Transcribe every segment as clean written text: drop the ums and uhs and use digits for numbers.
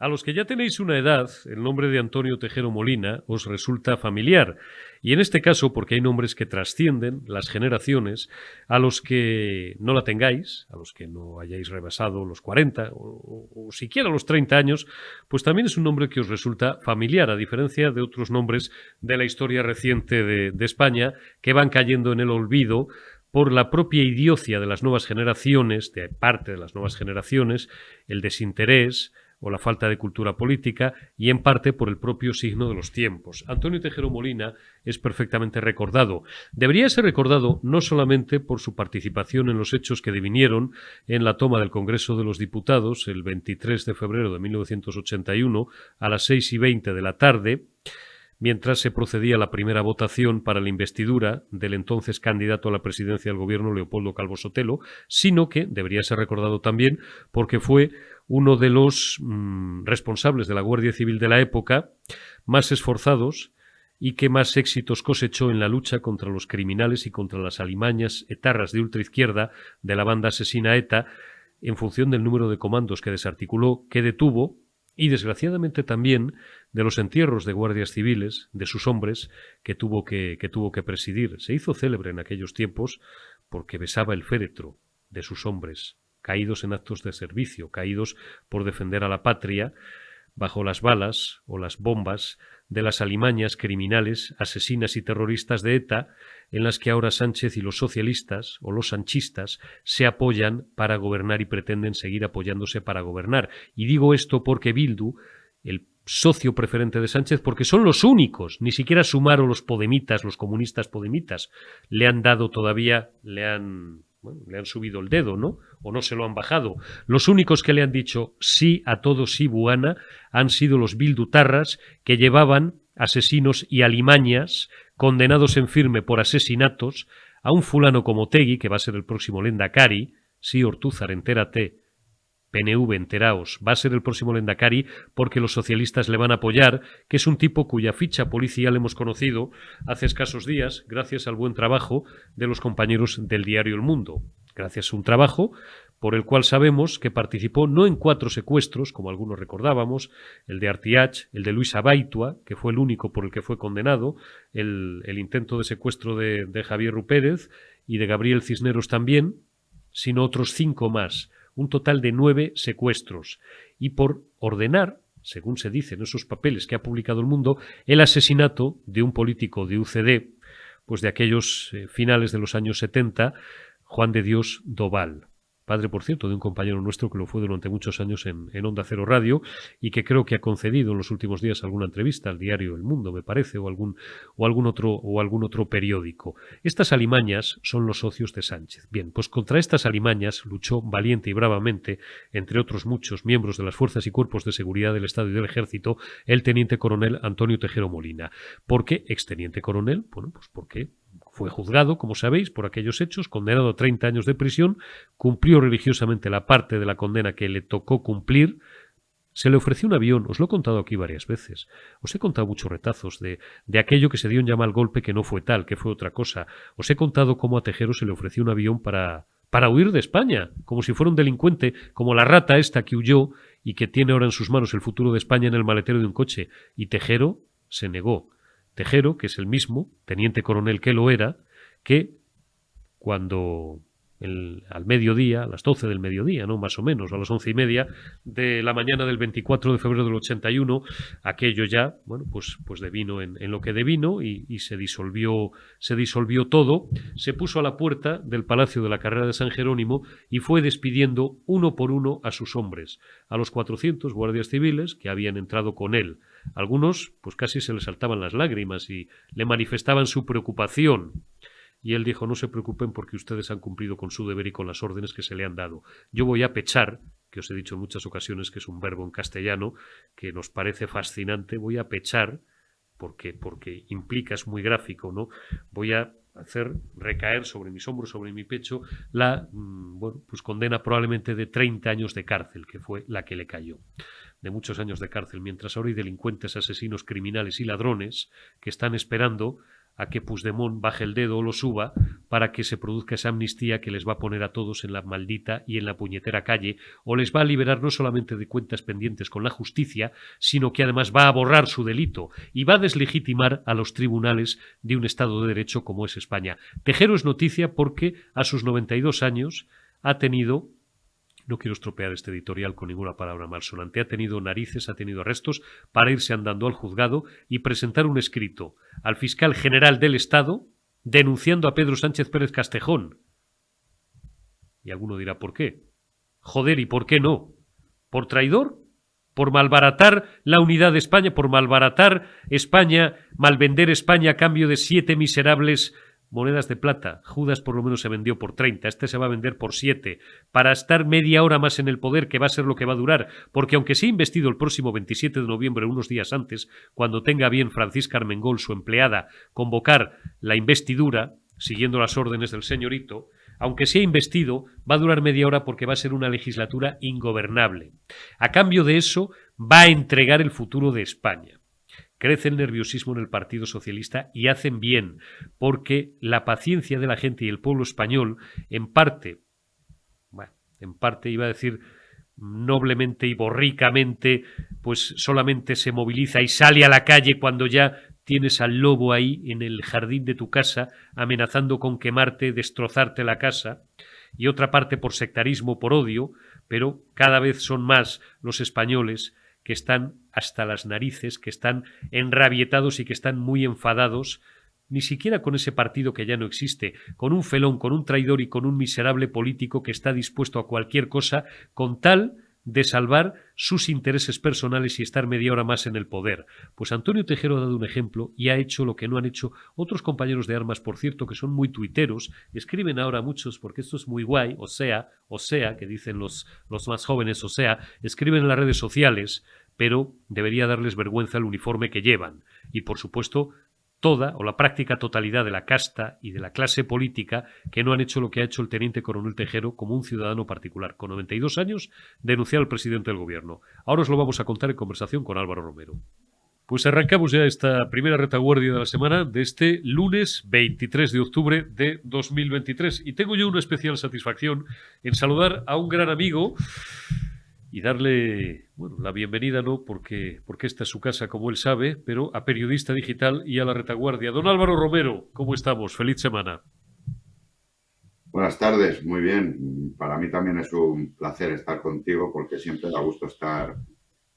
A los que ya tenéis una edad, el nombre de Antonio Tejero Molina os resulta familiar. Y en este caso, porque hay nombres que trascienden las generaciones, a los que no la tengáis, a los que no hayáis rebasado los 40 o siquiera los 30 años, pues también es un nombre que os resulta familiar, a diferencia de otros nombres de la historia reciente de España que van cayendo en el olvido por la propia idiocia de las nuevas generaciones, de parte de las nuevas generaciones, el desinterés o la falta de cultura política y en parte por el propio signo de los tiempos. Antonio Tejero Molina es perfectamente recordado. Debería ser recordado no solamente por su participación en los hechos que devinieron en la toma del Congreso de los Diputados el 23 de febrero de 1981 a las 6:20 de la tarde, mientras se procedía a la primera votación para la investidura del entonces candidato a la presidencia del gobierno Leopoldo Calvo Sotelo, sino que debería ser recordado también porque fue uno de los responsables de la Guardia Civil de la época más esforzados y que más éxitos cosechó en la lucha contra los criminales y contra las alimañas etarras de ultraizquierda de la banda asesina ETA, en función del número de comandos que desarticuló, que detuvo, y desgraciadamente también de los entierros de guardias civiles, de sus hombres, que tuvo que presidir. Se hizo célebre en aquellos tiempos porque besaba el féretro de sus hombres, caídos en actos de servicio, caídos por defender a la patria, bajo las balas o las bombas de las alimañas criminales, asesinas y terroristas de ETA, en las que ahora Sánchez y los socialistas o los sanchistas se apoyan para gobernar y pretenden seguir apoyándose para gobernar. Y digo esto porque Bildu, el socio preferente de Sánchez, porque son los únicos, ni siquiera Sumar o los podemitas, los comunistas podemitas, le han dado todavía, le han subido el dedo, ¿no? O no se lo han bajado. Los únicos que le han dicho sí a todo sí, Buana, han sido los bildutarras que llevaban asesinos y alimañas condenados en firme por asesinatos a un fulano como Tegui, que va a ser el próximo Lendakari, sí, Ortúzar, entérate, PNV, enteraos, va a ser el próximo Lendakari porque los socialistas le van a apoyar, que es un tipo cuya ficha policial hemos conocido hace escasos días gracias al buen trabajo de los compañeros del diario El Mundo. Gracias a un trabajo por el cual sabemos que participó no en 4 secuestros, como algunos recordábamos, el de Artiach, el de Luis Abaitua, que fue el único por el que fue condenado, el intento de secuestro de Javier Rupérez y de Gabriel Cisneros también, sino otros 5 más. Un total de 9 secuestros, y por ordenar, según se dice en esos papeles que ha publicado El Mundo, el asesinato de un político de UCD, pues de aquellos finales de los años 70, Juan de Dios Doval. Padre, por cierto, de un compañero nuestro que lo fue durante muchos años en Onda Cero Radio y que creo que ha concedido en los últimos días alguna entrevista al diario El Mundo, me parece, o algún otro periódico. Estas alimañas son los socios de Sánchez. Bien, pues contra estas alimañas luchó valiente y bravamente, entre otros muchos miembros de las fuerzas y cuerpos de seguridad del Estado y del Ejército, el teniente coronel Antonio Tejero Molina. ¿Por qué exteniente coronel? Bueno, pues porque fue juzgado, como sabéis, por aquellos hechos, condenado a 30 años de prisión, cumplió religiosamente la parte de la condena que le tocó cumplir. Se le ofreció un avión, os lo he contado aquí varias veces, os he contado muchos retazos de aquello que se dio en llama al golpe que no fue tal, que fue otra cosa. Os he contado cómo a Tejero se le ofreció un avión para huir de España, como si fuera un delincuente, como la rata esta que huyó y que tiene ahora en sus manos el futuro de España en el maletero de un coche. Y Tejero se negó. Tejero, que es el mismo teniente coronel que lo era, que cuando al mediodía, a las 12 del mediodía, ¿no? Más o menos, a las 11:30 de la mañana del 24 de febrero del 81, aquello ya, bueno, pues devino en lo que devino y se disolvió todo, se puso a la puerta del Palacio de la Carrera de San Jerónimo y fue despidiendo uno por uno a sus hombres, a los 400 guardias civiles que habían entrado con él. Algunos, pues casi se les saltaban las lágrimas y le manifestaban su preocupación. Y él dijo, no se preocupen porque ustedes han cumplido con su deber y con las órdenes que se le han dado. Yo voy a pechar, que os he dicho en muchas ocasiones que es un verbo en castellano que nos parece fascinante, voy a pechar, porque implica, es muy gráfico, ¿no? Voy a hacer recaer sobre mis hombros, sobre mi pecho, la pues condena probablemente de 30 años de cárcel, que fue la que le cayó. De muchos años de cárcel, mientras ahora hay delincuentes, asesinos, criminales y ladrones que están esperando a que Puigdemont baje el dedo o lo suba para que se produzca esa amnistía que les va a poner a todos en la maldita y en la puñetera calle, o les va a liberar no solamente de cuentas pendientes con la justicia, sino que además va a borrar su delito y va a deslegitimar a los tribunales de un Estado de Derecho como es España. Tejero es noticia porque a sus 92 años ha tenido... No quiero estropear este editorial con ninguna palabra malsonante. Ha tenido narices, ha tenido arrestos para irse andando al juzgado y presentar un escrito al fiscal general del Estado denunciando a Pedro Sánchez Pérez Castejón. Y alguno dirá, ¿por qué? Joder, ¿y por qué no? ¿Por traidor? ¿Por malbaratar la unidad de España? ¿Por malbaratar España, malvender España a cambio de 7 miserables monedas de plata? Judas por lo menos se vendió por 30, este se va a vender por 7, para estar media hora más en el poder, que va a ser lo que va a durar, porque aunque sea investido el próximo 27 de noviembre, unos días antes, cuando tenga bien Francisca Armengol, su empleada, convocar la investidura, siguiendo las órdenes del señorito, aunque sea investido, va a durar media hora porque va a ser una legislatura ingobernable. A cambio de eso, va a entregar el futuro de España. Crece el nerviosismo en el Partido Socialista y hacen bien, porque la paciencia de la gente y el pueblo español, en parte iba a decir noblemente y borricamente, pues solamente se moviliza y sale a la calle cuando ya tienes al lobo ahí en el jardín de tu casa amenazando con quemarte, destrozarte la casa, y otra parte por sectarismo, por odio, pero cada vez son más los españoles que están hasta las narices, que están enrabietados y que están muy enfadados, ni siquiera con ese partido que ya no existe, con un felón, con un traidor y con un miserable político que está dispuesto a cualquier cosa con tal de salvar sus intereses personales y estar media hora más en el poder. Pues Antonio Tejero ha dado un ejemplo y ha hecho lo que no han hecho otros compañeros de armas, por cierto, que son muy tuiteros, escriben ahora muchos, porque esto es muy guay, o sea, que dicen los más jóvenes, escriben en las redes sociales, pero debería darles vergüenza el uniforme que llevan. Y, por supuesto, toda o la práctica totalidad de la casta y de la clase política que no han hecho lo que ha hecho el teniente coronel Tejero como un ciudadano particular. Con 92 años, denunciar al presidente del gobierno. Ahora os lo vamos a contar en conversación con Álvaro Romero. Pues arrancamos ya esta primera retaguardia de la semana de este lunes 23 de octubre de 2023. Y tengo yo una especial satisfacción en saludar a un gran amigo y darle, bueno, la bienvenida, no porque esta es su casa, como él sabe, pero a Periodista Digital y a La Retaguardia. Don Álvaro Romero, ¿cómo estamos? Feliz semana. Buenas tardes, muy bien. Para mí también es un placer estar contigo porque siempre da gusto estar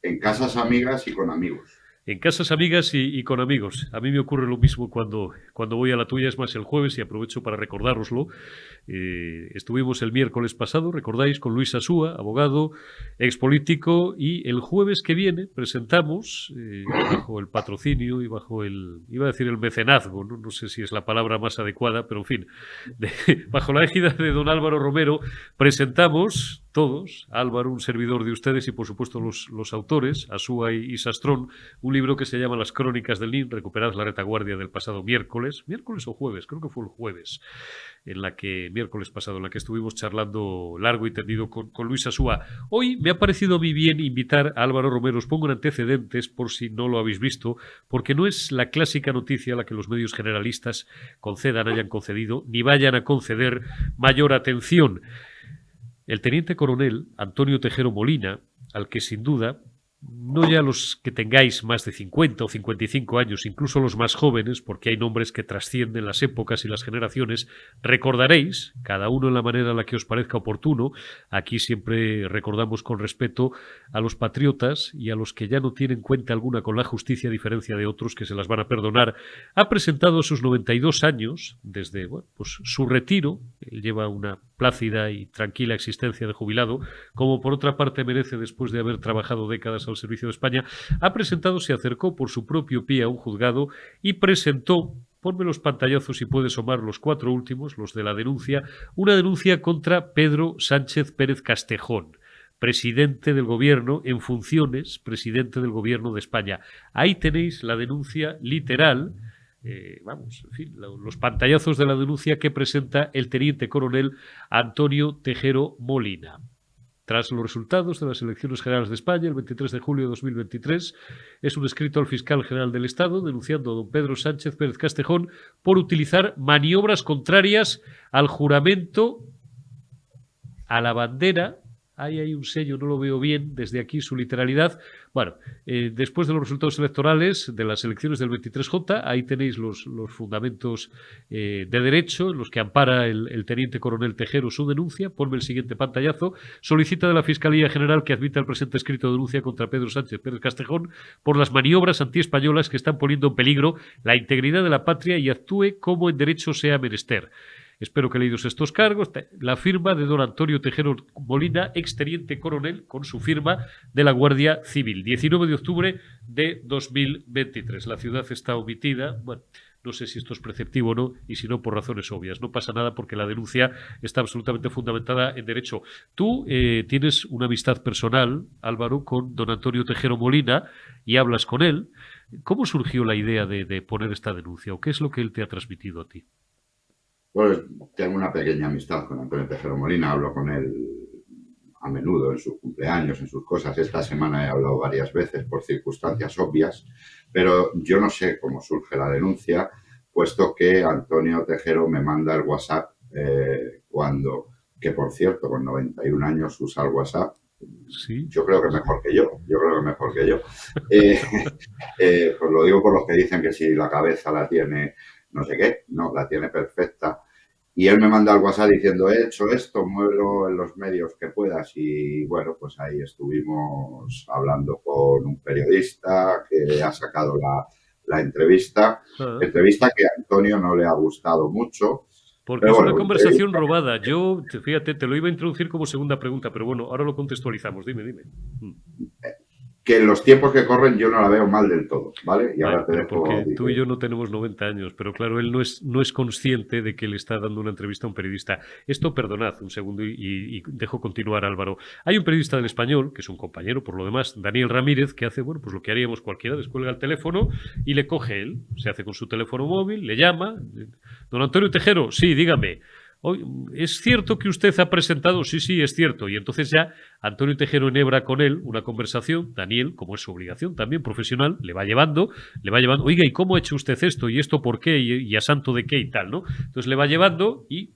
en casas amigas y con amigos. En casas amigas y con amigos. A mí me ocurre lo mismo cuando voy a la tuya, es más el jueves, y aprovecho para recordároslo. Estuvimos el miércoles pasado, recordáis, con Luis Asúa, abogado, expolítico, y el jueves que viene presentamos, bajo el patrocinio y bajo iba a decir el mecenazgo, no sé si es la palabra más adecuada, pero en fin, bajo la égida de don Álvaro Romero, presentamos todos, Álvaro, un servidor de ustedes, y por supuesto los autores, Asúa y Sastrón, un libro que se llama Las Crónicas del NIN, recuperad la retaguardia del pasado miércoles o jueves, creo que fue el jueves, miércoles pasado, en la que estuvimos charlando largo y tendido con Luis Asúa. Hoy me ha parecido a mí bien invitar a Álvaro Romero. Os pongo en antecedentes por si no lo habéis visto, porque no es la clásica noticia a la que los medios generalistas hayan concedido, ni vayan a conceder mayor atención. El teniente coronel Antonio Tejero Molina, al que sin duda, no ya los que tengáis más de 50 o 55 años, incluso los más jóvenes, porque hay nombres que trascienden las épocas y las generaciones, recordaréis, cada uno en la manera en la que os parezca oportuno. Aquí siempre recordamos con respeto a los patriotas y a los que ya no tienen cuenta alguna con la justicia, a diferencia de otros que se las van a perdonar. Ha presentado a sus 92 años, desde pues su retiro, él lleva una plácida y tranquila existencia de jubilado, como por otra parte merece después de haber trabajado décadas al servicio de España, se acercó por su propio pie a un juzgado y presentó, ponme los pantallazos si puedes, Omar, los 4 últimos, los de la denuncia, una denuncia contra Pedro Sánchez Pérez Castejón, presidente del gobierno en funciones, presidente del gobierno de España. Ahí tenéis la denuncia literal, en fin, los pantallazos de la denuncia que presenta el teniente coronel Antonio Tejero Molina. Tras los resultados de las elecciones generales de España, el 23 de julio de 2023, es un escrito al fiscal general del Estado denunciando a don Pedro Sánchez Pérez Castejón por utilizar maniobras contrarias al juramento, a la bandera. Ahí hay un sello, no lo veo bien, desde aquí su literalidad. Bueno, después de los resultados electorales de las elecciones del 23J, ahí tenéis los fundamentos de derecho, en los que ampara el teniente coronel Tejero su denuncia. Ponme el siguiente pantallazo. Solicita de la Fiscalía General que admita el presente escrito de denuncia contra Pedro Sánchez Pérez Castejón por las maniobras antiespañolas que están poniendo en peligro la integridad de la patria y actúe como en derecho sea menester. Espero que leídos estos cargos, la firma de don Antonio Tejero Molina, exteniente coronel, con su firma de la Guardia Civil. 19 de octubre de 2023. La ciudad está omitida. Bueno, no sé si esto es preceptivo o no, y si no, por razones obvias. No pasa nada porque la denuncia está absolutamente fundamentada en derecho. Tú tienes una amistad personal, Álvaro, con don Antonio Tejero Molina y hablas con él. ¿Cómo surgió la idea de poner esta denuncia o qué es lo que él te ha transmitido a ti? Pues tengo una pequeña amistad con Antonio Tejero Molina, hablo con él a menudo en sus cumpleaños, en sus cosas. Esta semana he hablado varias veces por circunstancias obvias, pero yo no sé cómo surge la denuncia, puesto que Antonio Tejero me manda el WhatsApp que por cierto, con 91 años usa el WhatsApp. Sí. Yo creo que mejor que yo. Pues lo digo por los que dicen que si la cabeza la tiene no sé qué, no, la tiene perfecta. Y él me manda al WhatsApp diciendo, he hecho esto, muévelo en los medios que puedas. Y bueno, pues ahí estuvimos hablando con un periodista que ha sacado la entrevista. Entrevista que a Antonio no le ha gustado mucho. Porque es una conversación robada. Yo, fíjate, te lo iba a introducir como segunda pregunta, pero bueno, ahora lo contextualizamos. Dime. Que en los tiempos que corren yo no la veo mal del todo, ¿vale? Y ahora te dejo, porque tú y yo no tenemos 90 años, pero claro, él no es consciente de que le está dando una entrevista a un periodista. Esto, perdonad un segundo y dejo continuar, Álvaro. Hay un periodista del Español, que es un compañero, por lo demás, Daniel Ramírez, que hace, bueno, pues lo que haríamos cualquiera, descuelga el teléfono y le coge él, se hace con su teléfono móvil, le llama. Don Antonio Tejero, sí, dígame. ¿Es cierto que usted ha presentado? Sí, es cierto. Y entonces ya Antonio Tejero enhebra con él una conversación. Daniel, como es su obligación también profesional, le va llevando, oiga, ¿y cómo ha hecho usted esto? ¿Y esto por qué? ¿Y a santo de qué? Y tal, ¿no? Entonces le va llevando y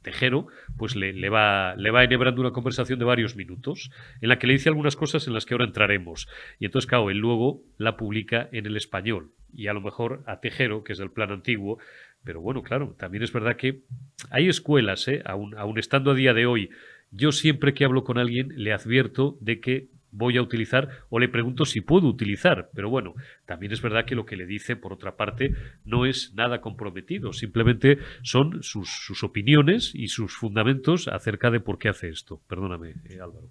Tejero pues le va enhebrando una conversación de varios minutos en la que le dice algunas cosas en las que ahora entraremos. Y entonces, claro, él luego la publica en El Español. Y a lo mejor a Tejero, que es del plan antiguo, pero bueno, claro, también es verdad que hay escuelas, aún estando a día de hoy, yo siempre que hablo con alguien le advierto de que voy a utilizar o le pregunto si puedo utilizar, pero bueno, también es verdad que lo que le dice, por otra parte, no es nada comprometido, simplemente son sus opiniones y sus fundamentos acerca de por qué hace esto. Perdóname, Álvaro.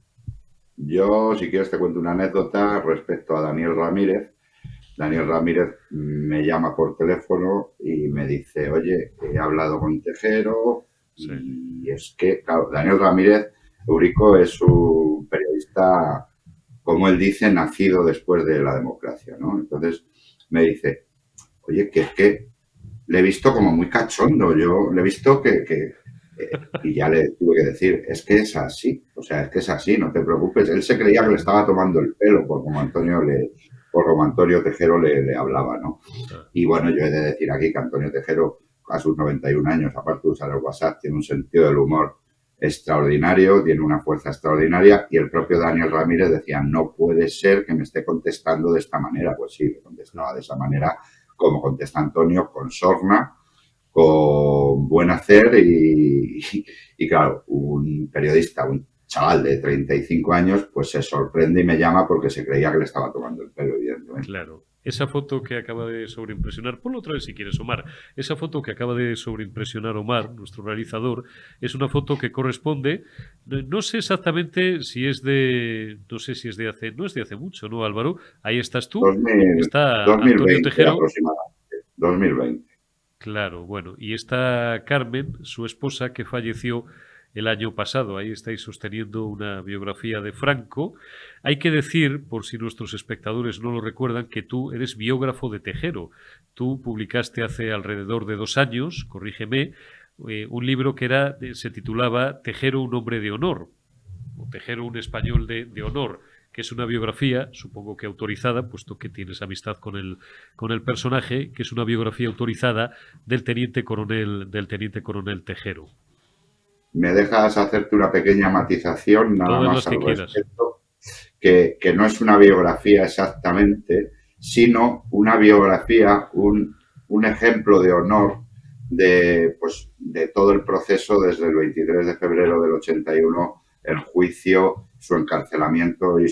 Yo, si quieres, te cuento una anécdota respecto a Daniel Ramírez. Daniel Ramírez me llama por teléfono y me dice, oye, he hablado con Tejero y es que, claro, Daniel Ramírez, Eurico, es un periodista, como él dice, nacido después de la democracia, ¿no? Entonces me dice, oye, que es que le he visto como muy cachondo, yo le he visto y ya le tuve que decir, es que es así, o sea, es que es así, no te preocupes. Él se creía que le estaba tomando el pelo por como Antonio Tejero le hablaba, ¿no? Y bueno, yo he de decir aquí que Antonio Tejero, a sus 91 años, aparte de usar el WhatsApp, tiene un sentido del humor extraordinario, tiene una fuerza extraordinaria, y el propio Daniel Ramírez decía, no puede ser que me esté contestando de esta manera. Pues sí, le contestaba de esa manera, como contesta Antonio, con sorna, con buen hacer y claro, un periodista, un chaval de 35 años, pues se sorprende y me llama porque se creía que le estaba tomando el pelo, evidentemente. Claro. Esa foto que acaba de sobreimpresionar, ponlo otra vez si quieres, Omar. Esa foto que acaba de sobreimpresionar Omar, nuestro realizador, es una foto que corresponde, no sé exactamente si es de, no es de hace mucho, ¿no, Álvaro? Ahí estás tú, está 2020, Antonio Tejero. Aproximadamente, 2020. Claro, bueno, y está Carmen, su esposa, que falleció el año pasado. Ahí estáis sosteniendo una biografía de Franco. Hay que decir, por si nuestros espectadores no lo recuerdan, que tú eres biógrafo de Tejero. Tú publicaste hace alrededor de 2 años, corrígeme, un libro que se titulaba Tejero, un hombre de honor. o Tejero, un español de honor, que es una biografía, supongo que autorizada, puesto que tienes amistad con el personaje, que es una biografía autorizada del teniente coronel Tejero. Me dejas hacerte una pequeña matización, nada Todas más las que al quieras. respecto, que no es una biografía exactamente, sino una biografía, un ejemplo de honor pues, de todo el proceso desde el 23 de febrero del 81, el juicio, su encarcelamiento y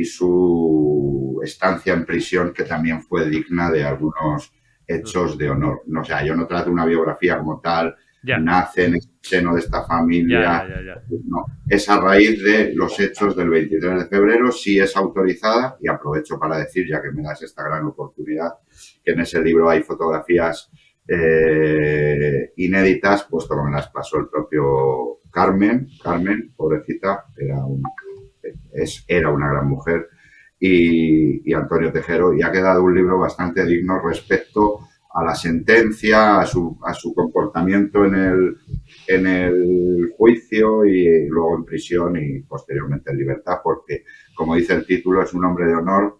su estancia en prisión, que también fue digna de algunos hechos de honor. No, o sea, yo no trato una biografía como tal, Ya, nace en el seno de esta familia, ya. no, es a raíz de los hechos del 23 de febrero, sí es autorizada, y aprovecho para decir, ya que me das esta gran oportunidad, que en ese libro hay fotografías inéditas, puesto que me las pasó el propio Carmen, pobrecita, era una gran mujer, y Antonio Tejero, y ha quedado un libro bastante digno respecto a la sentencia, a su comportamiento en el juicio y luego en prisión y posteriormente en libertad, porque, como dice el título, es un hombre de honor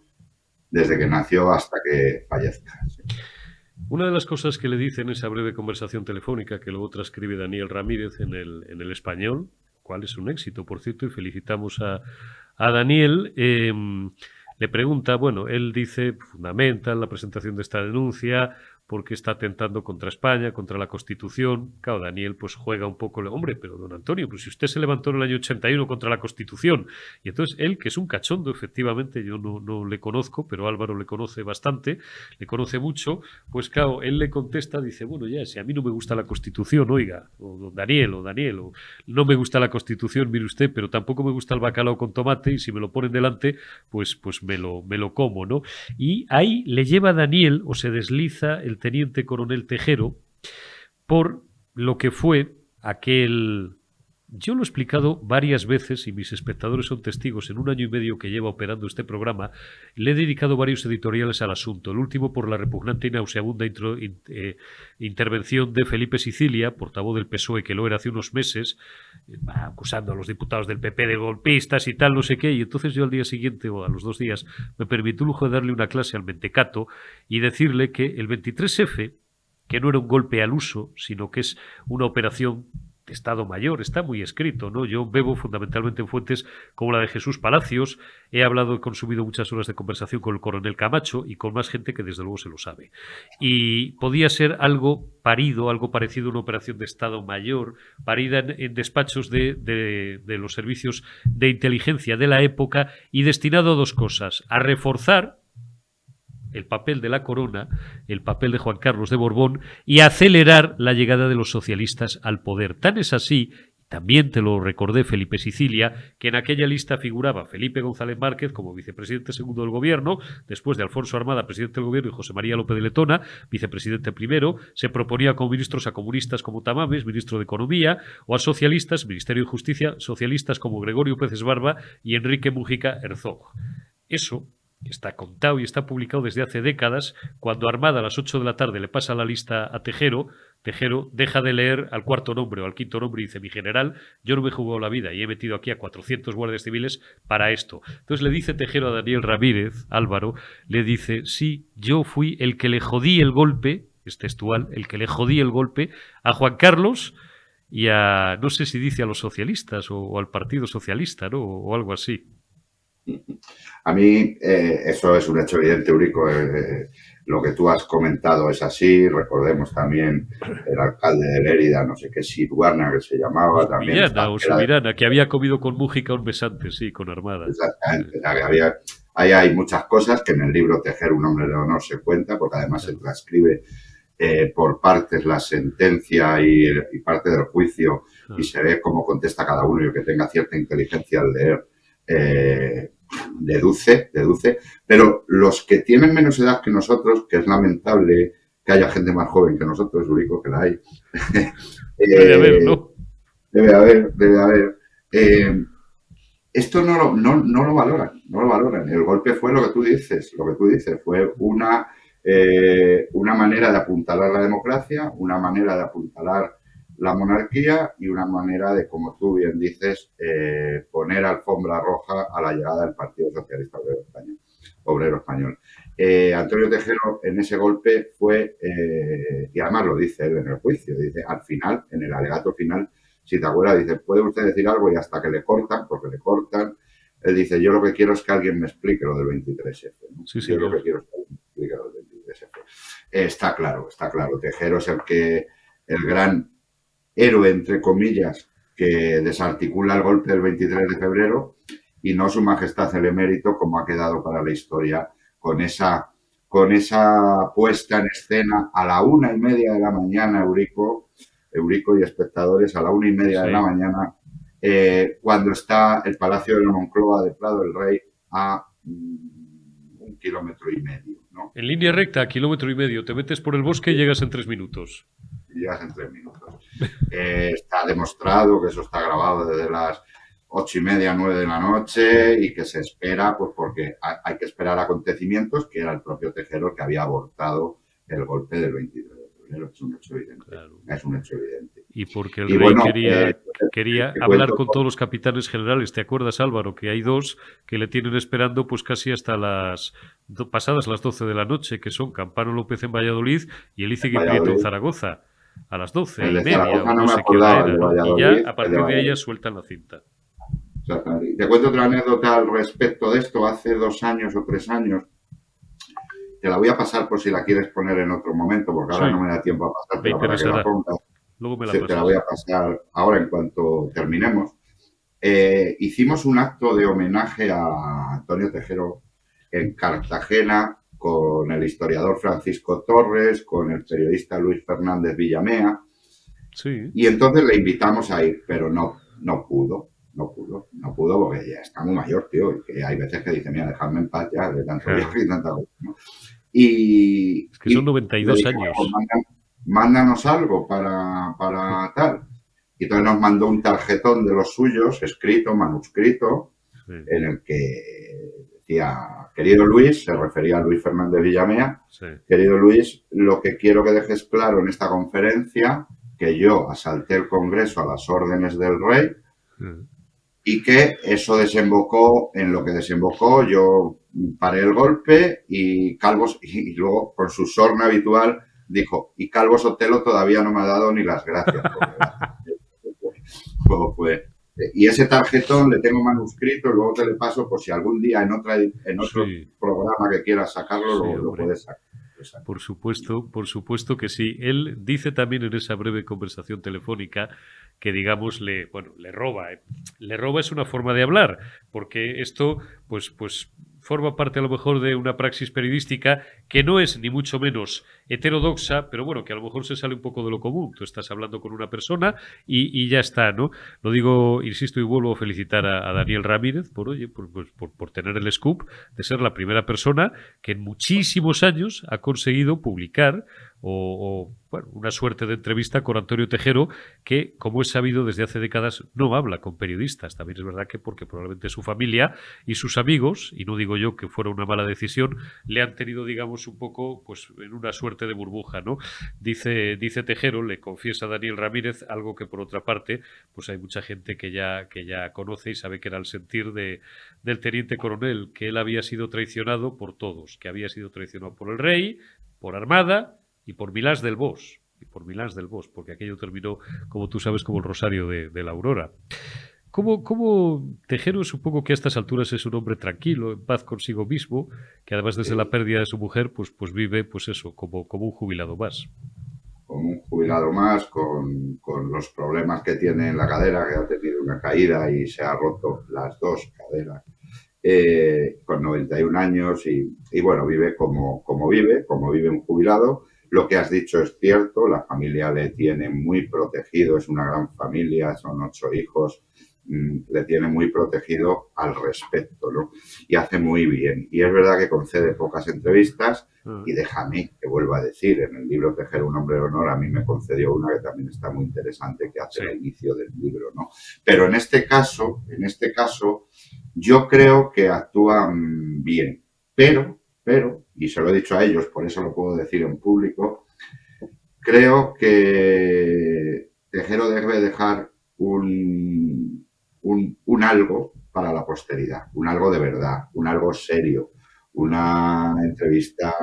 desde que nació hasta que fallezca. Sí. Una de las cosas que le dice en esa breve conversación telefónica, que luego transcribe Daniel Ramírez en el español, cuál es un éxito, por cierto, y felicitamos a Daniel, le pregunta, bueno, él dice, fundamenta la presentación de esta denuncia porque está atentando contra España, contra la Constitución. Claro, Daniel pues juega un poco, hombre, pero don Antonio, pues si usted se levantó en el año 81 contra la Constitución, y entonces él, que es un cachondo, efectivamente, yo no le conozco, pero Álvaro le conoce bastante, le conoce mucho, pues claro, él le contesta, dice, bueno, ya, si a mí no me gusta la Constitución, oiga, o Daniel, o no me gusta la Constitución, mire usted, pero tampoco me gusta el bacalao con tomate, y si me lo ponen delante, pues me lo como, ¿no? Y ahí le lleva a Daniel, o se desliza el teniente coronel Tejero, por lo que fue aquel... Yo lo he explicado varias veces y mis espectadores son testigos. En un año y medio que lleva operando este programa, le he dedicado varios editoriales al asunto. El último por la repugnante y nauseabunda intervención de Felipe Sicilia, portavoz del PSOE, que lo era hace unos meses, acusando a los diputados del PP de golpistas y tal, no sé qué. Y entonces yo al día siguiente o a los 2 días me permití el lujo de darle una clase al mentecato y decirle que el 23F, que no era un golpe al uso, sino que es una operación de Estado Mayor, está muy escrito, ¿no? Yo bebo fundamentalmente en fuentes como la de Jesús Palacios, he consumido muchas horas de conversación con el coronel Camacho y con más gente que desde luego se lo sabe. Y podía ser algo parido, algo parecido a una operación de Estado Mayor, parida en despachos de los servicios de inteligencia de la época y destinado a 2 cosas, a reforzar el papel de la corona, el papel de Juan Carlos de Borbón y acelerar la llegada de los socialistas al poder. Tan es así, también te lo recordé Felipe Sicilia, que en aquella lista figuraba Felipe González Márquez como vicepresidente segundo del gobierno, después de Alfonso Armada, presidente del gobierno, y José María López de Letona, vicepresidente primero. Se proponía como ministros a comunistas como Tamames, ministro de Economía, o a socialistas, Ministerio de Justicia, socialistas como Gregorio Pérez Barba y Enrique Mújica Herzog. Eso está contado y está publicado desde hace décadas. Cuando Armada a las 8 de la tarde le pasa la lista a Tejero, Tejero deja de leer al 4.º nombre o al 5.º nombre y dice: mi general, yo no me he jugado la vida y he metido aquí a 400 guardias civiles para esto. Entonces le dice Tejero a Daniel Ramírez, Álvaro, le dice: sí, yo fui el que le jodí el golpe, es textual, el que le jodí el golpe a Juan Carlos y a, no sé si dice a los socialistas o al Partido Socialista, ¿no? O algo así. A mí eso es un hecho evidente, Eurico. Lo que tú has comentado es así. Recordemos también el alcalde de Lérida, no sé qué, Siruana, que se llamaba también. Subirana, que había comido con Mújica un mes antes, sí, con Armada. Exactamente. Ahí hay muchas cosas que en el libro Tejer un hombre de honor se cuenta, porque además se transcribe por partes la sentencia y parte del juicio y se ve cómo contesta cada uno, y el que tenga cierta inteligencia al leer deduce, pero los que tienen menos edad que nosotros, que es lamentable que haya gente más joven que nosotros, Eurico, que la hay. Debe haber, ¿no? Debe haber. Esto no lo valoran. El golpe fue lo que tú dices, fue una manera de apuntalar la democracia, una manera de apuntalar la monarquía y una manera de, como tú bien dices, poner alfombra roja a la llegada del Partido Socialista Obrero Español. Antonio Tejero en ese golpe fue, y además lo dice él en el juicio, dice al final, en el alegato final, si te acuerdas, dice, ¿puede usted decir algo? Y hasta que le cortan, porque le cortan, él dice, yo lo que quiero es que alguien me explique lo del 23F. ¿no? Sí, Yo lo señor. que quiero es que alguien me explique lo del 23F. Está claro, está claro. Tejero es el gran héroe, entre comillas, que desarticula el golpe del 23 de febrero y no su majestad el emérito, como ha quedado para la historia, con esa puesta en escena a la 1:30 de la mañana, Eurico y espectadores, a la 1:30 de la Sí. mañana, cuando está el Palacio de la Moncloa de Prado del Rey a 1,5 kilómetros, ¿no? En línea recta, a 1,5 kilómetros, te metes por el bosque y llegas en 3 minutos. Y llegas en 3 minutos. Está demostrado que eso está grabado desde las 8:30, 9 de la noche y que se espera, pues porque hay que esperar acontecimientos, que era el propio Tejero el que había abortado el golpe del 23 de febrero. Es un hecho evidente. Claro. Es un hecho evidente. Y porque el Y rey bueno, quería te hablar cuento, con todos los capitanes generales. ¿Te acuerdas, Álvaro? Que hay dos que le tienen esperando pues casi hasta pasadas las 12 de la noche, que son Campano López en Valladolid y Elízaga Prieto en Valladolid, Zaragoza, a las doce el y de media Zaragoza o no no me sé qué hora acordaba, el era, de ¿no? Y ya Valladolid, a el de partir de ahí ya Valladolid. sueltan la cinta. Exactamente. Te cuento otra anécdota al respecto de esto. Hace 2 años o 3 años, te la voy a pasar por si la quieres poner en otro momento, porque ahora no Sí, me da tiempo a me pasártela para que la interesará. pongas. Luego me la Te la voy pasas. a pasar ahora en cuanto terminemos. Hicimos un acto de homenaje a Antonio Tejero en Cartagena con el historiador Francisco Torres, con el periodista Luis Fernández Villamea, Sí. y entonces le invitamos a ir, pero no pudo porque ya está muy mayor, tío, y que hay veces que dice, mira, dejadme en paz ya de tanto Claro. viaje y tanta cosa, ¿no? Y, Es que son y le 92 dije, bueno, pues años. mándanos algo para tal. Y entonces nos mandó un tarjetón de los suyos, escrito, manuscrito, Sí, en el que decía, querido Luis, se refería a Luis Fernández Villamea, sí. querido Luis, lo que quiero que dejes claro en esta conferencia, que yo asalté el Congreso a las órdenes del rey y que eso desembocó en lo que desembocó. Yo paré el golpe y y luego con su sorna habitual dijo, y Calvo Sotelo todavía no me ha dado ni las gracias. Pues, y ese tarjetón le tengo manuscrito, luego te le paso por si algún día en otro Sí, programa que quieras sacarlo, sí, lo hombre. puedes sacar. Por supuesto que sí. Él dice también en esa breve conversación telefónica que, digamos, bueno, le roba. Le roba es una forma de hablar, porque esto, pues forma parte a lo mejor de una praxis periodística que no es ni mucho menos heterodoxa, pero bueno, que a lo mejor se sale un poco de lo común. Tú estás hablando con una persona y ya está, ¿no? Lo digo, insisto, y vuelvo a felicitar a Daniel Ramírez por, oye, por tener el scoop de ser la primera persona que en muchísimos años ha conseguido publicar bueno, una suerte de entrevista con Antonio Tejero, que, como es sabido desde hace décadas, no habla con periodistas. También es verdad que porque probablemente su familia y sus amigos, y no digo yo que fuera una mala decisión, le han tenido, digamos, un poco pues en una suerte de burbuja, ¿no? Dice Tejero, le confiesa a Daniel Ramírez, algo que por otra parte, pues hay mucha gente que ya conoce y sabe que era el sentir del teniente coronel, que él había sido traicionado por todos, que había sido traicionado por el rey, por Armada y por Milás del Bosch. Y por Milás del Bosch, porque aquello terminó, como tú sabes, como el Rosario de la Aurora. ¿Cómo Tejero, supongo que a estas alturas es un hombre tranquilo, en paz consigo mismo, que además desde la Sí, pérdida de su mujer, pues vive, pues eso, como un jubilado más? como un jubilado más, con los problemas que tiene en la cadera, que ha tenido una caída y se ha roto las dos caderas, con 91 años y bueno, vive como vive un jubilado. Lo que has dicho es cierto, la familia le tiene muy protegido, es una gran familia, son 8 hijos, le tiene muy protegido al respecto, ¿no? Y hace muy bien. Y es verdad que concede pocas entrevistas y déjame que vuelva a decir, en el libro Tejer un hombre de honor a mí me concedió una que también está muy interesante, que hace Sí. el inicio del libro, ¿no? Pero en este caso, yo creo que actúan bien, y se lo he dicho a ellos, por eso lo puedo decir en público, creo que Tejero debe dejar un algo para la posteridad, un algo de verdad, un algo serio, una entrevista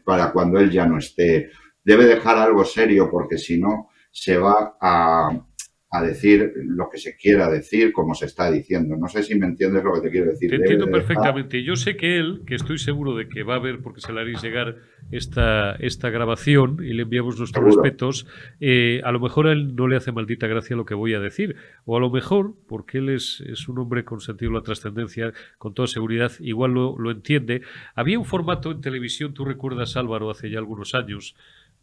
para cuando él ya no esté. Debe dejar algo serio porque si no se va a decir lo que se quiera decir, como se está diciendo. No sé si me entiendes lo que te quiero decir. Te Debe entiendo de dejar... perfectamente. Yo sé que él, que estoy seguro de que va a ver, porque se le haréis llegar esta grabación y le enviamos nuestros Seguro. respetos, a lo mejor a él no le hace maldita gracia lo que voy a decir. O a lo mejor, porque él es un hombre con sentido de la trascendencia, con toda seguridad, igual lo entiende. Había un formato en televisión, tú recuerdas, Álvaro, hace ya algunos años,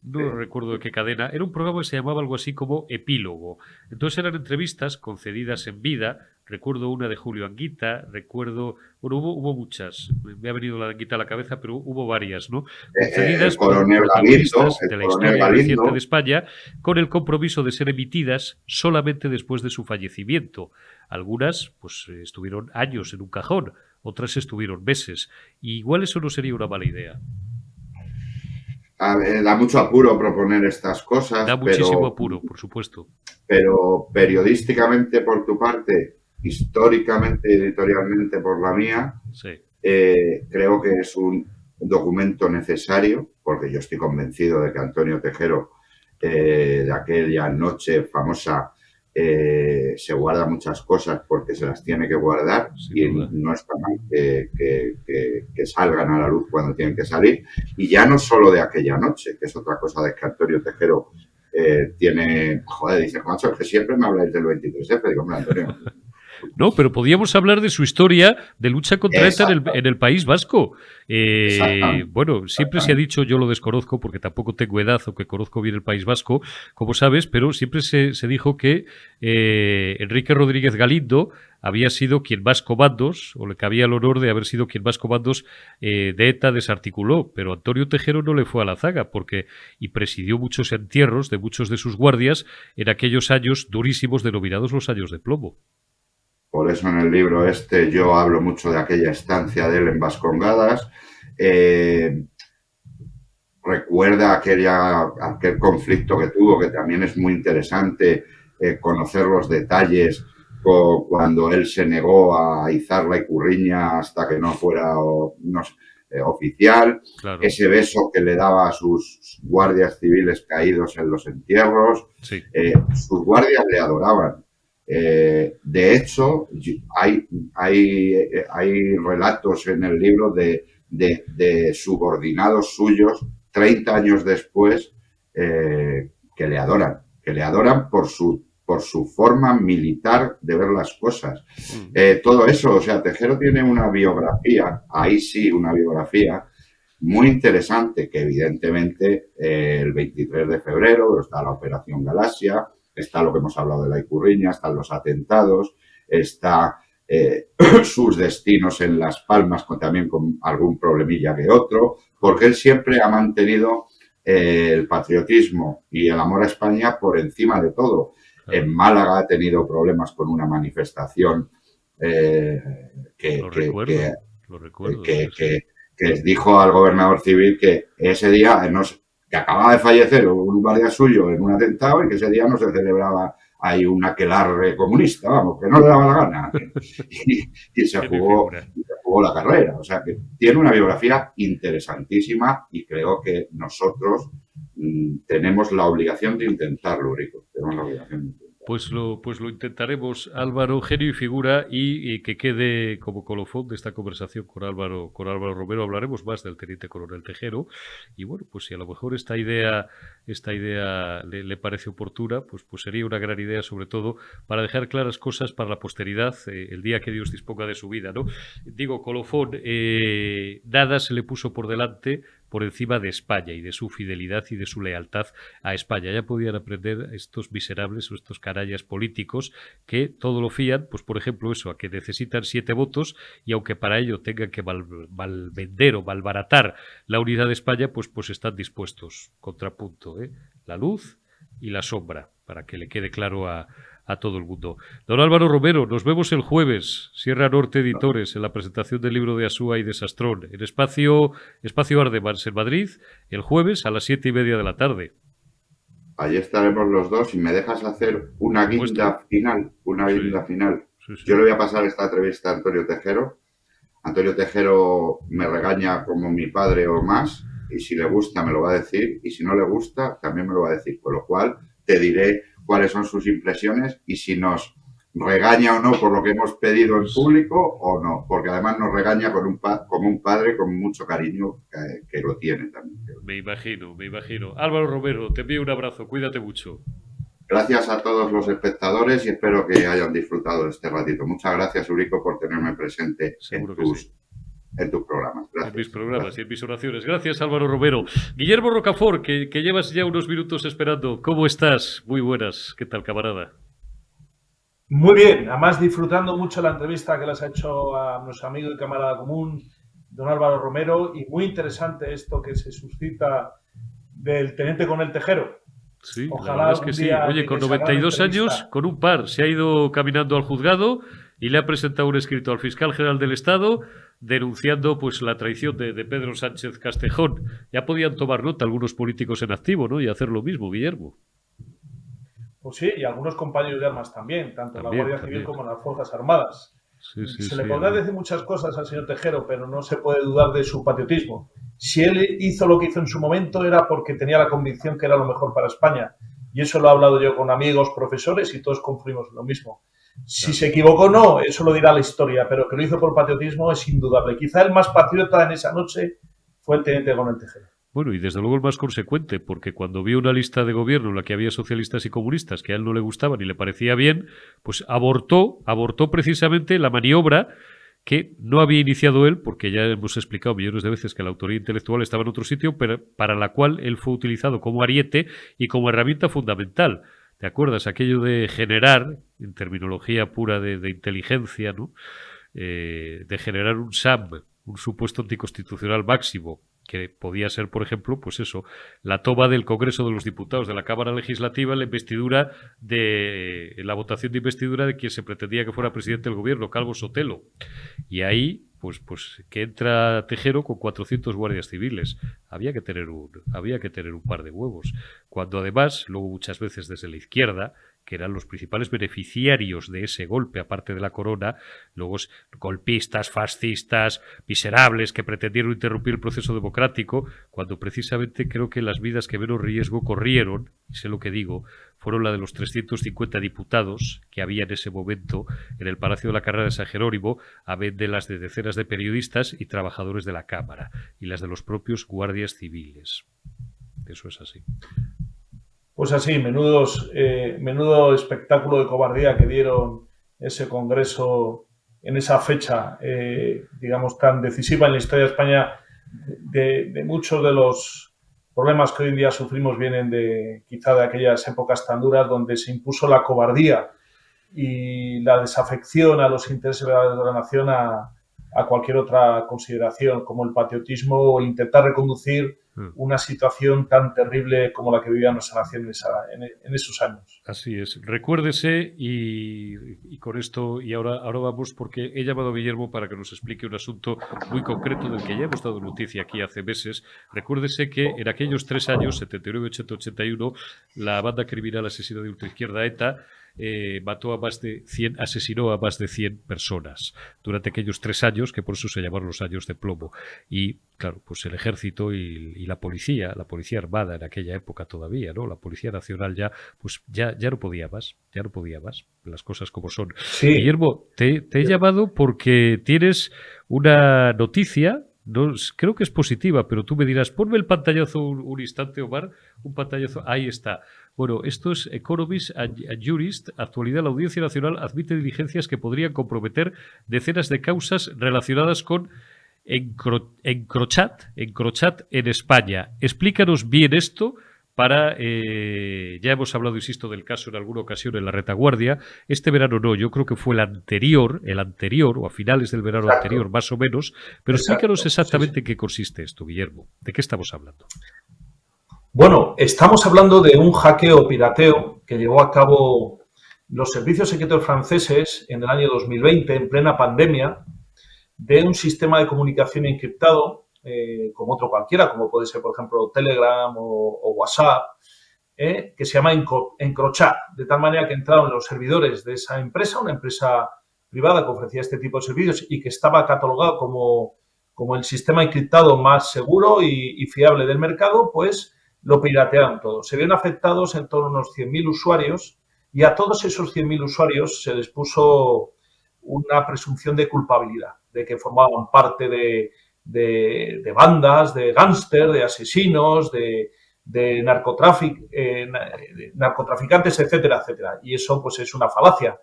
Sí. no recuerdo de qué cadena, era un programa que se llamaba algo así como Epílogo. Entonces eran entrevistas concedidas en vida. Recuerdo una de Julio Anguita, recuerdo, bueno, hubo muchas, me ha venido la Anguita a la cabeza, pero hubo varias, ¿no? El Concedidas por coronel Galindo, protagonistas el de la coronel historia reciente de Galindo, España, con el compromiso de ser emitidas solamente después de su fallecimiento. Algunas, pues, estuvieron años en un cajón, otras estuvieron meses. Y igual eso no sería una mala idea. da mucho apuro proponer estas Da cosas, muchísimo apuro, por supuesto. pero periodísticamente por tu parte, históricamente y editorialmente por la mía, Sí. creo que es un documento necesario, porque yo estoy convencido de que Antonio Tejero, de aquella noche famosa, se guarda muchas cosas porque se las tiene que guardar Sin y duda. no está mal que salgan a la luz cuando tienen que salir. Y ya no solo de aquella noche, que es otra cosa de que Antonio Tejero tiene, joder, dice, macho, es que siempre me habláis del 23F. Digo, hombre, Antonio. No, pero podíamos hablar de su historia de lucha contra ETA Exacto, en el País Vasco. exactamente, Bueno, siempre se ha exactamente. dicho, yo lo desconozco porque tampoco tengo edad o que conozco bien el País Vasco, como sabes, pero siempre se dijo que Enrique Rodríguez Galindo había sido quien más comandos, o le cabía el honor de haber sido quien más comandos de ETA desarticuló, pero Antonio Tejero no le fue a la zaga porque y presidió muchos entierros de muchos de sus guardias en aquellos años durísimos denominados los años de plomo. Por eso en el libro este yo hablo mucho de aquella estancia de él en Vascongadas. Recuerda aquel conflicto que tuvo, que también es muy interesante conocer los detalles cuando él se negó a izar la Ikurriña hasta que no fuera oficial, Claro, ese beso que le daba a sus guardias civiles caídos en los entierros, sí. sus guardias le adoraban. De hecho, hay relatos en el libro de subordinados suyos 30 años después que le adoran por su forma militar de ver las cosas. Todo eso, o sea, Tejero tiene una biografía, ahí sí, una biografía muy interesante, que evidentemente el 23 de febrero está la Operación Galaxia, está lo que hemos hablado de la Ikurriña, están los atentados, está sus destinos en Las Palmas también con algún problemilla que otro, porque él siempre ha mantenido el patriotismo y el amor a España por encima de todo. Claro, En Málaga ha tenido problemas con una manifestación eh, que, lo que, que, recuerdo, lo recuerdo, sí, que, sí. que dijo al gobernador civil que ese día que acababa de fallecer un guardia suyo en un atentado y que ese día no se celebraba ahí un aquelarre comunista, vamos, que no le daba la gana. Y se Tiene jugó, figura. y se jugó la carrera. O sea que tiene una biografía interesantísima y creo que nosotros tenemos la obligación de intentarlo, Rico. Tenemos la obligación de intentarlo. Pues lo intentaremos, Álvaro, genio y figura, y que quede como colofón de esta conversación con Álvaro Romero. Hablaremos más del teniente coronel Tejero. Y bueno, pues si a lo mejor esta idea le parece oportuna, pues sería una gran idea, sobre todo, para dejar claras cosas para la posteridad el día que Dios disponga de su vida, ¿no? Digo, colofón, nada se le puso por delante por encima de España y de su fidelidad y de su lealtad a España. Ya podían aprender estos miserables o estos canallas políticos que todo lo fían, pues por ejemplo eso, a que necesitan 7 votos y aunque para ello tengan que malvender o malbaratar la unidad de España, pues están dispuestos. Contrapunto, ¿eh? La luz y la sombra, para que le quede claro a todo el mundo. Don Álvaro Romero, nos vemos el jueves, Sierra Norte Editores, en la presentación del libro de Asúa y de Sastrón, en Espacio Ardemans en Madrid, el jueves a las 7:30 de la tarde. allí estaremos los dos. Si me dejas hacer una Por supuesto. Sí, guinda final, sí, yo sí. le voy a pasar esta entrevista a Antonio Tejero. Antonio Tejero me regaña como mi padre o más, y si le gusta me lo va a decir, y si no le gusta también me lo va a decir, con lo cual te diré cuáles son sus impresiones y si nos regaña o no por lo que hemos pedido en Pues público o no, porque además nos regaña como un padre con mucho cariño que lo tiene también. me imagino, me imagino. Álvaro Romero, te envío un abrazo, cuídate mucho. Gracias a todos los espectadores y espero que hayan disfrutado de este ratito. Muchas gracias, Eurico, por tenerme presente Seguro que sí. en tus programas. En mis Gracias, programas gracias. y en mis oraciones. Gracias, Álvaro Romero. Guillermo Rocafort, que llevas ya unos minutos esperando. ¿Cómo estás? Muy buenas. ¿Qué tal, camarada? Muy bien, además disfrutando mucho la entrevista que les ha hecho a nuestro amigo y camarada común, don Álvaro Romero, y muy interesante esto que se suscita del teniente coronel Tejero. Sí, la Ojalá verdad es que algún sí. día Oye, con llegue esa gran 92 años, entrevista. con un par, se ha ido caminando al juzgado y le ha presentado un escrito al fiscal general del Estado denunciando pues la traición de Pedro Sánchez Castejón. Ya podían tomar nota algunos políticos en activo, ¿no? Y hacer lo mismo, Guillermo. Pues sí, y algunos compañeros de armas también, tanto en la También, Guardia Civil también. como en las Fuerzas Armadas. Sí, sí, Se le sí. podrá decir muchas cosas al señor Tejero, pero no se puede dudar de su patriotismo. Si él hizo lo que hizo en su momento era porque tenía la convicción que era lo mejor para España. Y eso lo he hablado yo con amigos, profesores, y todos concluimos lo mismo. Si Claro. se equivocó, no, eso lo dirá la historia, pero que lo hizo por patriotismo es indudable. Quizá el más patriota en esa noche fue el teniente coronel Tejero. Bueno, y desde luego el más consecuente, porque cuando vio una lista de gobierno en la que había socialistas y comunistas que a él no le gustaban y le parecía bien, pues abortó precisamente la maniobra que no había iniciado él, porque ya hemos explicado millones de veces que la autoría intelectual estaba en otro sitio, pero para la cual él fue utilizado como ariete y como herramienta fundamental. ¿Te acuerdas? Aquello de generar, en terminología pura de inteligencia, ¿no? De generar un SAM, un supuesto anticonstitucional máximo, que podía ser, por ejemplo, pues eso, la toma del Congreso de los Diputados de la Cámara Legislativa en la investidura en la votación de investidura de quien se pretendía que fuera presidente del gobierno, Calvo Sotelo. Y ahí, pues que entra Tejero con 400 guardias civiles. Había que tener un par de huevos. Cuando además, luego muchas veces desde la izquierda, que eran los principales beneficiarios de ese golpe, aparte de la corona, luego golpistas, fascistas, miserables que pretendieron interrumpir el proceso democrático, cuando precisamente creo que las vidas que menos riesgo corrieron, y sé lo que digo, fueron la de los 350 diputados que había en ese momento en el Palacio de la Carrera de San Jerónimo, a vez de las de decenas de periodistas y trabajadores de la Cámara, y las de los propios guardias civiles. Eso es así. Pues así, menudo espectáculo de cobardía que dieron ese congreso en esa fecha, digamos, tan decisiva en la historia de España. De muchos de los problemas que hoy en día sufrimos vienen quizá de aquellas épocas tan duras donde se impuso la cobardía y la desafección a los intereses de la nación a cualquier otra consideración, como el patriotismo o el intentar reconducir una situación tan terrible como la que vivía nuestra nación en esos años. Así es. Recuérdese y con esto, y ahora vamos porque he llamado a Guillermo para que nos explique un asunto muy concreto del que ya hemos dado noticia aquí hace meses. Recuérdese que en aquellos 3 años, 79, 80, 81, la banda criminal asesina de ultraizquierda ETA asesinó a más de 100 personas durante aquellos 3 años, que por eso se llamaron los años de plomo. Y claro, pues el ejército y la policía armada en aquella época todavía, ¿no? La Policía Nacional ya no podía más, las cosas como son. Sí. Guillermo, te he llamado porque tienes una noticia. No, creo que es positiva, pero tú me dirás, ponme el pantallazo un instante, Omar, un pantallazo, ahí está. Bueno, esto es Economist and Jurist. Actualidad, la Audiencia Nacional admite diligencias que podrían comprometer decenas de causas relacionadas con Encrochat en España. Explícanos bien esto. Ya hemos hablado, insisto, del caso en alguna ocasión en la retaguardia. Este verano no, yo creo que fue el anterior, o a finales del verano Exacto. anterior, más o menos. Pero explícanos exactamente sí. en qué consiste esto, Guillermo. ¿De qué estamos hablando? Bueno, estamos hablando de un hackeo pirateo que llevó a cabo los servicios secretos franceses en el año 2020, en plena pandemia, de un sistema de comunicación encriptado, como otro cualquiera, como puede ser, por ejemplo, Telegram o WhatsApp, que se llama Encrochat, de tal manera que entraron los servidores de esa empresa, una empresa privada que ofrecía este tipo de servicios y que estaba catalogado como el sistema encriptado más seguro y fiable del mercado, pues lo piratearon todo. Se vieron afectados en torno a unos 100.000 usuarios y a todos esos 100.000 usuarios se les puso una presunción de culpabilidad, de que formaban parte de bandas, de gángster, de asesinos, de narcotraficantes, etcétera, etcétera. Y eso pues es una falacia.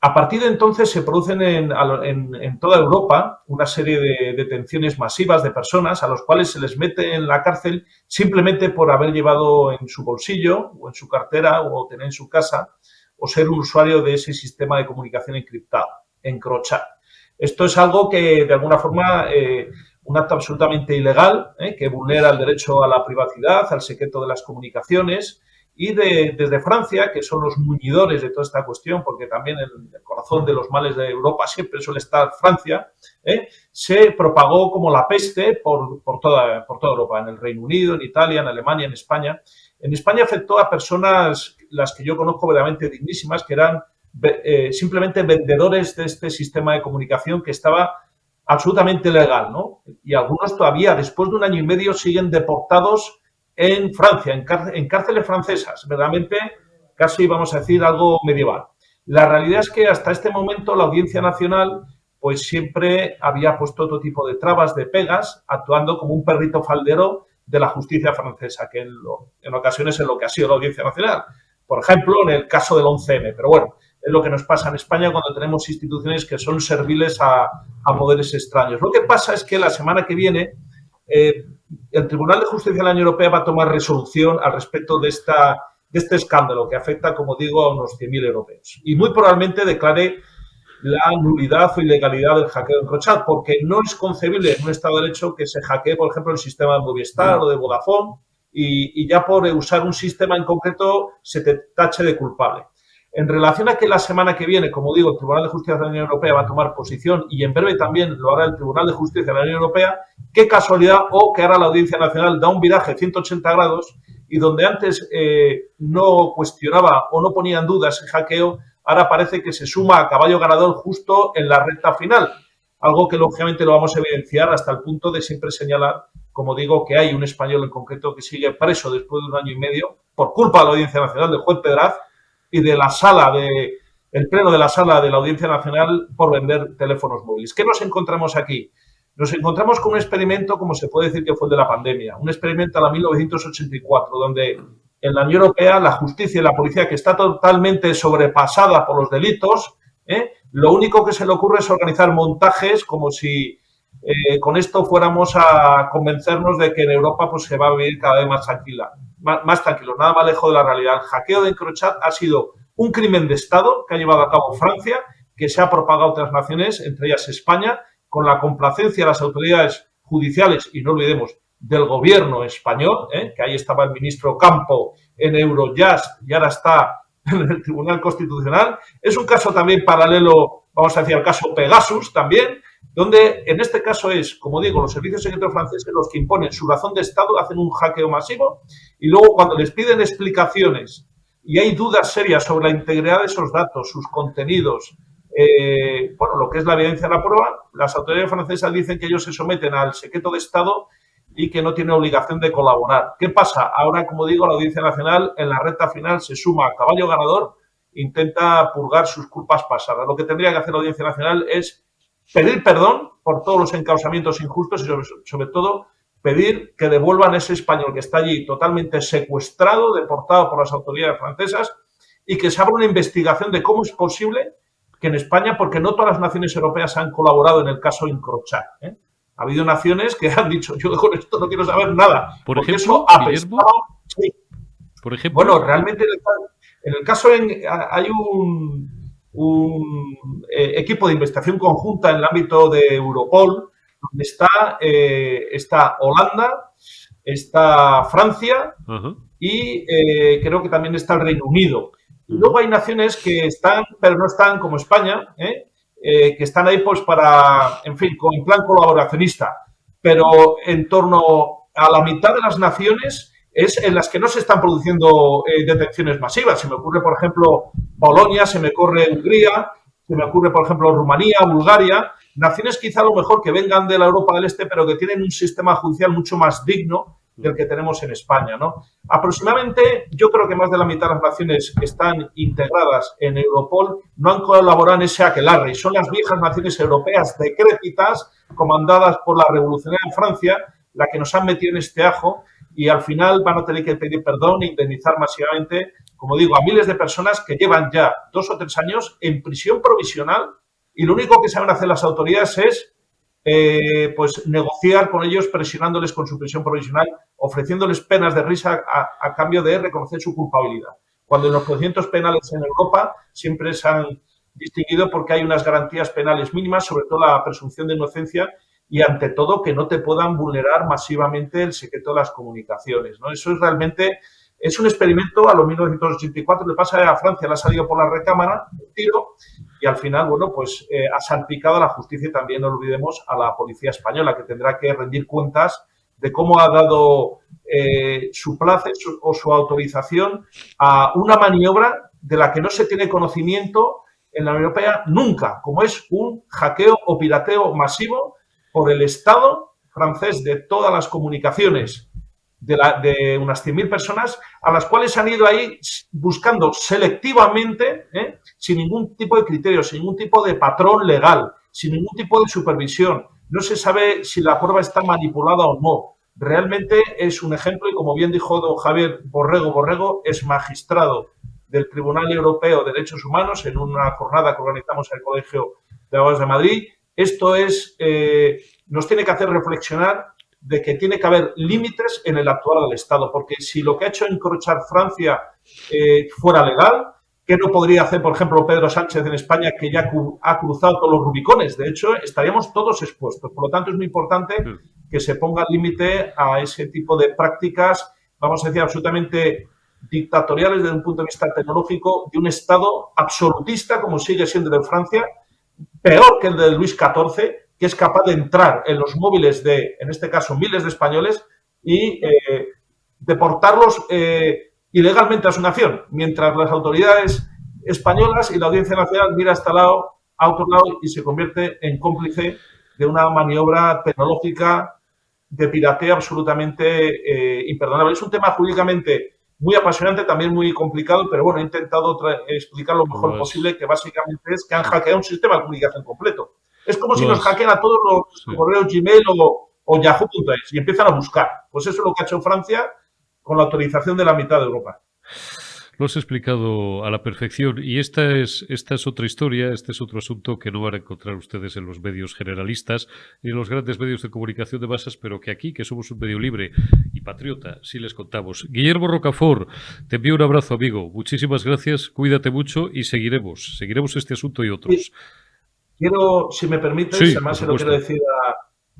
A partir de entonces se producen en toda Europa una serie de detenciones masivas de personas a los cuales se les mete en la cárcel simplemente por haber llevado en su bolsillo o en su cartera o tener en su casa o ser un usuario de ese sistema de comunicación encriptado, Encrochat. Esto es algo que, de alguna forma, un acto absolutamente ilegal, que vulnera el derecho a la privacidad, al secreto de las comunicaciones, y desde Francia, que son los muñidores de toda esta cuestión, porque también el corazón de los males de Europa siempre suele estar Francia, se propagó como la peste por toda Europa, en el Reino Unido, en Italia, en Alemania, en España. En España afectó a personas, las que yo conozco verdaderamente dignísimas, que eran simplemente vendedores de este sistema de comunicación que estaba absolutamente legal, ¿no? Y algunos todavía, después de 1 año y medio, siguen deportados en Francia, en cárceles francesas, verdaderamente casi, vamos a decir, algo medieval. La realidad es que hasta este momento la Audiencia Nacional pues siempre había puesto otro tipo de trabas, de pegas, actuando como un perrito faldero de la justicia francesa, que en ocasiones es lo que ha sido la Audiencia Nacional. Por ejemplo, en el caso del 11M, pero bueno, es lo que nos pasa en España cuando tenemos instituciones que son serviles a poderes extraños. Lo que pasa es que la semana que viene el Tribunal de Justicia de la Unión Europea va a tomar resolución al respecto de este escándalo que afecta, como digo, a unos 100.000 europeos. Y muy probablemente declare la nulidad o ilegalidad del hackeo de Encrochat, porque no es concebible en un Estado de Derecho que se hackee, por ejemplo, el sistema de Movistar o de Vodafone y ya por usar un sistema en concreto se te tache de culpable. En relación a que la semana que viene, como digo, el Tribunal de Justicia de la Unión Europea va a tomar posición y en breve también lo hará el Tribunal de Justicia de la Unión Europea, qué casualidad o que ahora la Audiencia Nacional da un viraje 180 grados y donde antes no cuestionaba o no ponía en duda ese hackeo, ahora parece que se suma a caballo ganador justo en la recta final. Algo que lógicamente lo vamos a evidenciar hasta el punto de siempre señalar, como digo, que hay un español en concreto que sigue preso después de 1 año y medio por culpa de la Audiencia Nacional, del juez Pedraz, y de la el pleno de la sala de la Audiencia Nacional por vender teléfonos móviles. ¿Qué nos encontramos aquí? Nos encontramos con un experimento, como se puede decir que fue el de la pandemia, un experimento a la 1984, donde en la Unión Europea la justicia y la policía, que está totalmente sobrepasada por los delitos, lo único que se le ocurre es organizar montajes como si con esto fuéramos a convencernos de que en Europa pues, se va a vivir cada vez más tranquilo, nada más lejos de la realidad. El hackeo de Encrochat ha sido un crimen de Estado que ha llevado a cabo Francia, que se ha propagado a otras naciones, entre ellas España, con la complacencia de las autoridades judiciales, y no olvidemos, del gobierno español, que ahí estaba el ministro Campo en Eurojust y ahora está en el Tribunal Constitucional. Es un caso también paralelo, vamos a decir, al caso Pegasus también, donde en este caso es, como digo, los servicios secretos franceses los que imponen su razón de Estado, hacen un hackeo masivo y luego cuando les piden explicaciones y hay dudas serias sobre la integridad de esos datos, sus contenidos, lo que es la evidencia de la prueba, las autoridades francesas dicen que ellos se someten al secreto de Estado y que no tienen obligación de colaborar. ¿Qué pasa? Ahora, como digo, la Audiencia Nacional en la recta final se suma a caballo ganador, intenta purgar sus culpas pasadas. Lo que tendría que hacer la Audiencia Nacional es pedir perdón por todos los encausamientos injustos y sobre todo pedir que devuelvan ese español que está allí totalmente secuestrado, deportado por las autoridades francesas y que se abra una investigación de cómo es posible que en España, porque no todas las naciones europeas han colaborado en el caso Encrochat. Ha habido naciones que han dicho, yo con esto no quiero saber nada. Por porque ejemplo, eso ha pesado. Sí. Por ejemplo. Bueno, realmente en el caso hay un equipo de investigación conjunta en el ámbito de Europol, donde está Holanda, está Francia y creo que también está el Reino Unido. Y luego hay naciones que están, pero no están, como España, que están ahí pues para, en fin, en plan colaboracionista. Pero en torno a la mitad de las naciones es en las que no se están produciendo detenciones masivas. Se me ocurre, por ejemplo, Polonia, se me ocurre Hungría, se me ocurre, por ejemplo, Rumanía, Bulgaria, naciones quizá a lo mejor que vengan de la Europa del Este, pero que tienen un sistema judicial mucho más digno del que tenemos en España, ¿no? Aproximadamente, yo creo que más de la mitad de las naciones que están integradas en Europol no han colaborado en ese aquelarre, y son las viejas naciones europeas decrépitas, comandadas por la revolucionaria Francia, la que nos han metido en este ajo, y al final van a tener que pedir perdón e indemnizar masivamente, como digo, a miles de personas que llevan ya 2 o 3 años en prisión provisional, y lo único que saben hacer las autoridades es pues negociar con ellos, presionándoles con su prisión provisional, ofreciéndoles penas de risa a cambio de reconocer su culpabilidad. Cuando en los procedimientos penales en Europa siempre se han distinguido porque hay unas garantías penales mínimas, sobre todo la presunción de inocencia y, ante todo, que no te puedan vulnerar masivamente el secreto de las comunicaciones, ¿no? Eso es realmente... Es un experimento a lo 1984, le pasa a Francia, le ha salido por la recámara, un tiro, y al final, bueno, pues ha salpicado a la justicia y también, no olvidemos, a la policía española, que tendrá que rendir cuentas de cómo ha dado su place o su autorización a una maniobra de la que no se tiene conocimiento en la Unión Europea nunca, como es un hackeo o pirateo masivo por el Estado francés de todas las comunicaciones de unas 100.000 personas, a las cuales han ido ahí buscando selectivamente, sin ningún tipo de criterio, sin ningún tipo de patrón legal, sin ningún tipo de supervisión. No se sabe si la prueba está manipulada o no. Realmente es un ejemplo, y como bien dijo don Javier Borrego es magistrado del Tribunal Europeo de Derechos Humanos en una jornada que organizamos en el Colegio de Abogados de Madrid. Esto nos tiene que hacer reflexionar de que tiene que haber límites en el actuar del Estado, porque si lo que ha hecho encrochar Francia fuera legal, ¿qué no podría hacer, por ejemplo, Pedro Sánchez en España, que ya ha cruzado todos los rubicones? De hecho, estaríamos todos expuestos. Por lo tanto, es muy importante que se ponga límite a ese tipo de prácticas, vamos a decir, absolutamente dictatoriales desde un punto de vista tecnológico, de un Estado absolutista, como sigue siendo el de Francia, peor que el de Luis XIV, que es capaz de entrar en los móviles de, en este caso, miles de españoles y deportarlos ilegalmente a su nación, mientras las autoridades españolas y la Audiencia Nacional mira a otro lado y se convierte en cómplice de una maniobra tecnológica de pirateo absolutamente imperdonable. Es un tema jurídicamente muy apasionante, también muy complicado, pero bueno, he intentado explicar lo mejor posible, que básicamente es que han hackeado un sistema de comunicación completo. Es como si nos hackean a todos los correos Gmail o Yahoo.es y empiezan a buscar. Pues eso es lo que ha hecho Francia con la autorización de la mitad de Europa. Lo has explicado a la perfección, y esta es otra historia, este es otro asunto que no van a encontrar ustedes en los medios generalistas ni en los grandes medios de comunicación de masas, pero que aquí, que somos un medio libre y patriota, sí les contamos. Guillermo Rocafort, te envío un abrazo, amigo. Muchísimas gracias, cuídate mucho y seguiremos este asunto y otros. Sí. Quiero, si me permites, además se lo quiero decir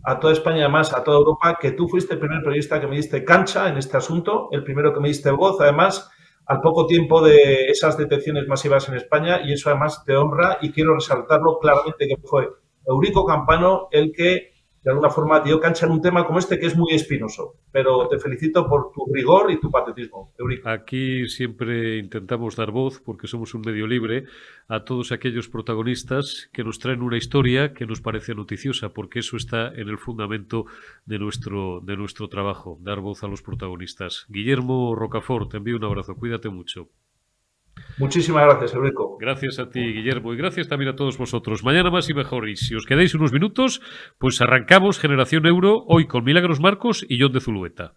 a toda España, además a toda Europa, que tú fuiste el primer periodista que me diste cancha en este asunto, el primero que me diste voz, además, al poco tiempo de esas detenciones masivas en España, y eso además te honra, y quiero resaltarlo claramente, que fue Eurico Campano el que de alguna forma dio cancha en un tema como este, que es muy espinoso. Pero te felicito por tu rigor y tu patriotismo, Eurico. Aquí siempre intentamos dar voz, porque somos un medio libre, a todos aquellos protagonistas que nos traen una historia que nos parece noticiosa, porque eso está en el fundamento de nuestro trabajo, dar voz a los protagonistas. Guillermo Rocafort, te envío un abrazo, cuídate mucho. Muchísimas gracias, Eurico. Gracias a ti, Guillermo, y gracias también a todos vosotros. Mañana más y mejor, y si os quedáis unos minutos, pues arrancamos Generación Euro, hoy con Milagros Marcos y John de Zulueta.